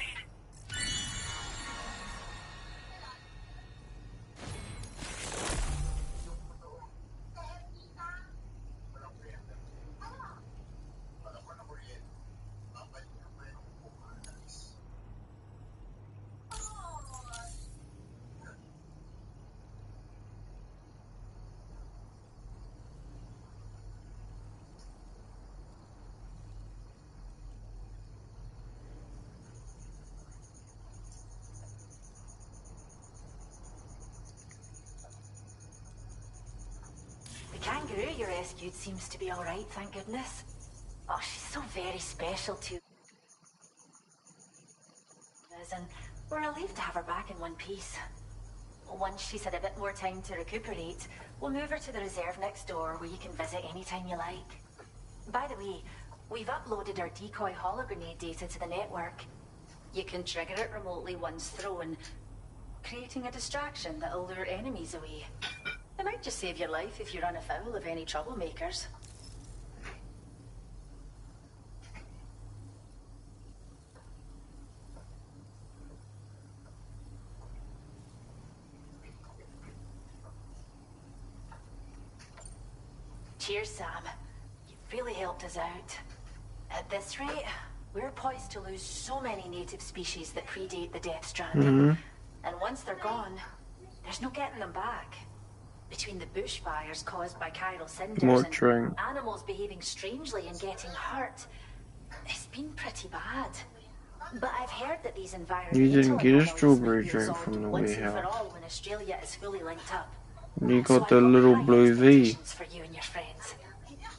The kangaroo you rescued seems to be all right, thank goodness. Oh, she's so very special to us, and we're relieved to have her back in one piece. Once she's had a bit more time to recuperate, we'll move her to the reserve next door where you can visit anytime you like. By the way, we've uploaded our decoy hologrenade data to the network. You can trigger it remotely once thrown, creating a distraction that'll lure enemies away. It might just save your life if you run afoul of any troublemakers. Cheers, Sam. You've really helped us out. At this rate, We're poised to lose so many native species that predate the death stranding. And once they're gone, there's no getting them back. Between the bushfires caused by chiral cinders and animals behaving strangely and getting hurt, it's been pretty bad. But I've heard that these environmental You didn't get a anomalies strawberry may be drink resolved from the once and for warehouse. all when Australia is fully linked up. You So got the I've got little high blue V. expectations for you and your friends.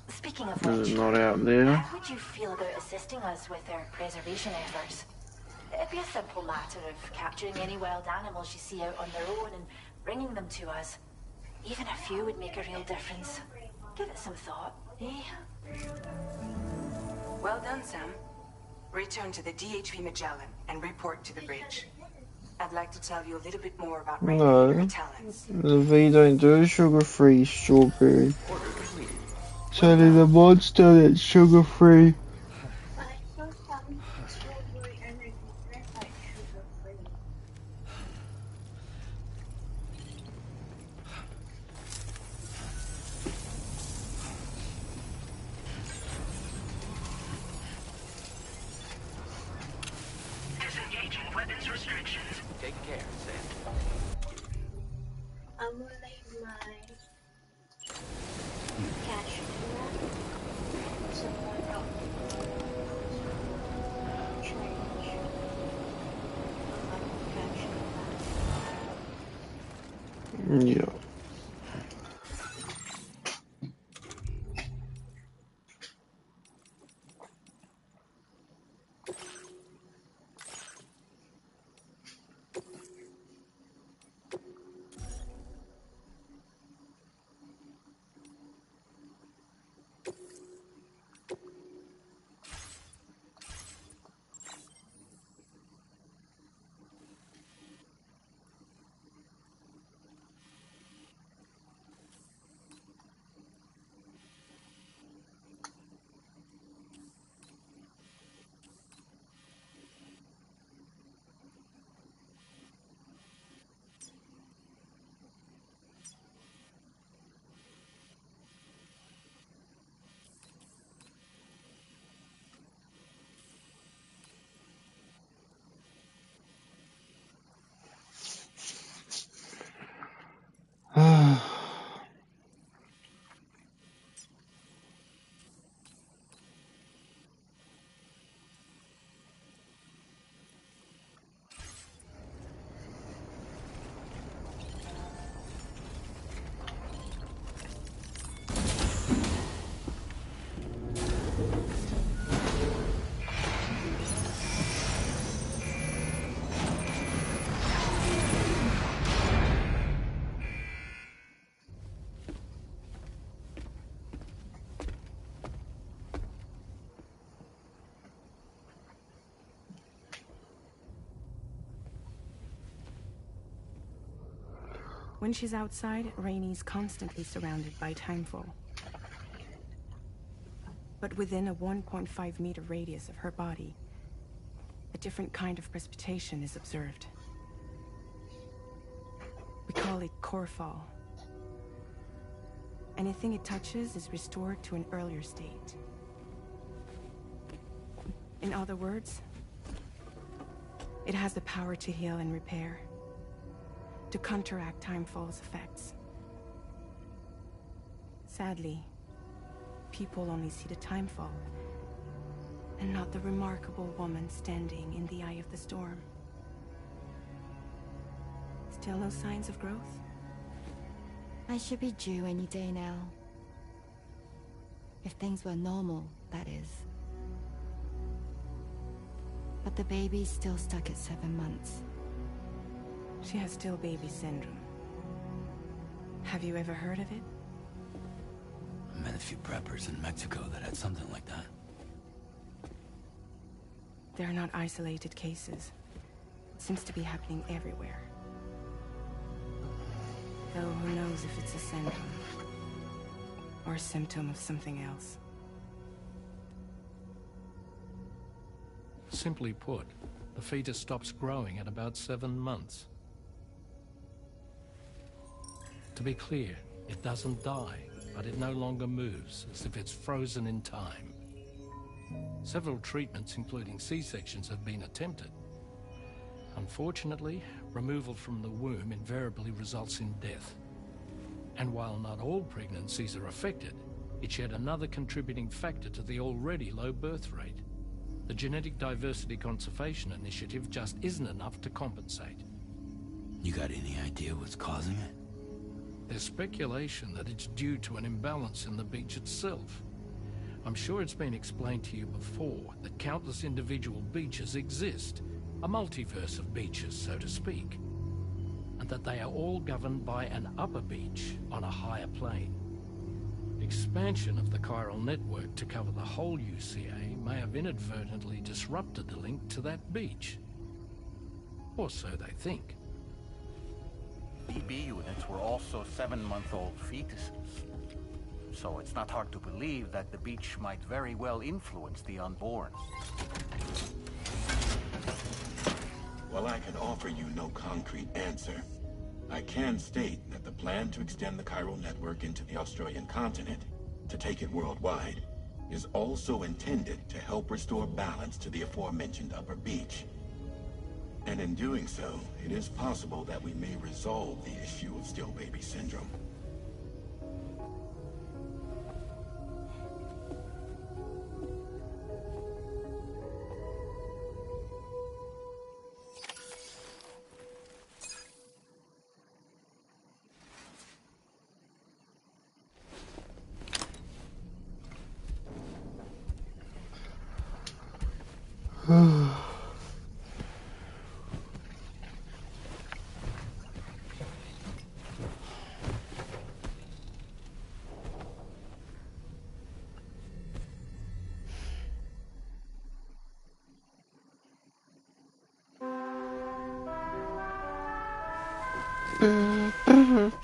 Speaking of Is which, it not out there? how would you feel about assisting us with our preservation efforts? It'd be a simple matter of capturing any wild animals you see out on their own and bringing them to us. Even a few would make a real difference. Give it some thought, eh? Well done, Sam. Return to the DHV Magellan and report to the bridge. I'd like to tell you a little bit more about regulatory talents. The V don't do sugar-free strawberry. It's only the monster that's sugar-free. Disengaging weapons restrictions. Take care, Sam. I'm gonna leave my cash somewhere else. Change. Yeah. When she's outside, Rainie's constantly surrounded by timefall. But within a 1.5-meter radius of her body, a different kind of precipitation is observed. We call it core fall. Anything it touches is restored to an earlier state. In other words, it has the power to heal and repair, to counteract timefall's effects. Sadly, people only see the timefall, and not the remarkable woman standing in the eye of the storm. Still no signs of growth? I should be due any day now. If things were normal, that is. But the baby's still stuck at 7 months. She has still baby syndrome. Have you ever heard of it? I met a few preppers in Mexico that had something like that. They're not isolated cases. It seems to be happening everywhere. Though who knows if it's a syndrome or a symptom of something else. Simply put, the fetus stops growing at about 7 months. To be clear, it doesn't die, but it no longer moves, as if it's frozen in time. Several treatments, including C-sections, have been attempted. Unfortunately, removal from the womb invariably results in death. And while not all pregnancies are affected, it's yet another contributing factor to the already low birth rate. The Genetic Diversity Conservation Initiative just isn't enough to compensate. You got any idea what's causing it? There's speculation that it's due to an imbalance in the beach itself. I'm sure it's been explained to you before that countless individual beaches exist, a multiverse of beaches, so to speak, and that they are all governed by an upper beach on a higher plane. Expansion of the chiral network to cover the whole UCA may have inadvertently disrupted the link to that beach. Or so they think. BB units were also 7-month-old fetuses. So it's not hard to believe that the beach might very well influence the unborn. While I can offer you no concrete answer, I can state that the plan to extend the chiral network into the Australian continent, to take it worldwide, is also intended to help restore balance to the aforementioned upper beach. And in doing so, it is possible that we may resolve the issue of still baby syndrome.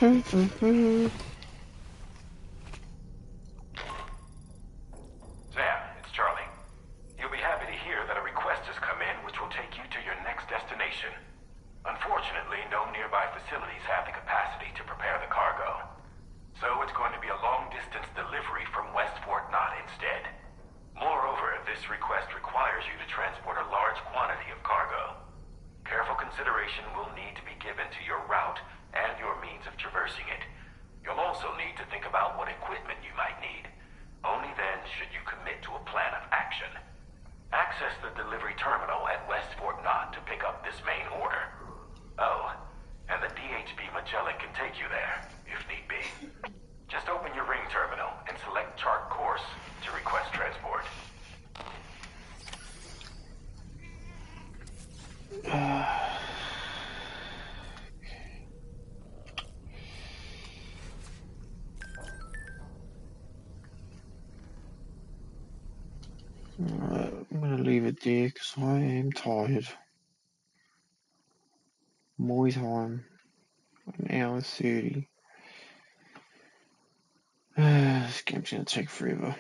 Sam, it's Charlie. You'll be happy to hear that a request has come in which will take you to your next destination. Unfortunately, no nearby facilities have the capacity to prepare the cargo. So it's going to be a long-distance delivery from West Fort Knott instead. Moreover, this request requires you to transport a large quantity of cargo. Careful consideration will need to be given to your route and your means of traversing it. You'll also need to think about what equipment you might need. Only then should you commit to a plan of action. Access the delivery terminal at West Fort Knott to pick up this main order. Oh, and the DHB Magellan can take you there, if need be. Just open your ring terminal and select chart course to request transport. Alright, I'm gonna leave it there because I am tired. My time. An hour 30. This game's gonna take forever.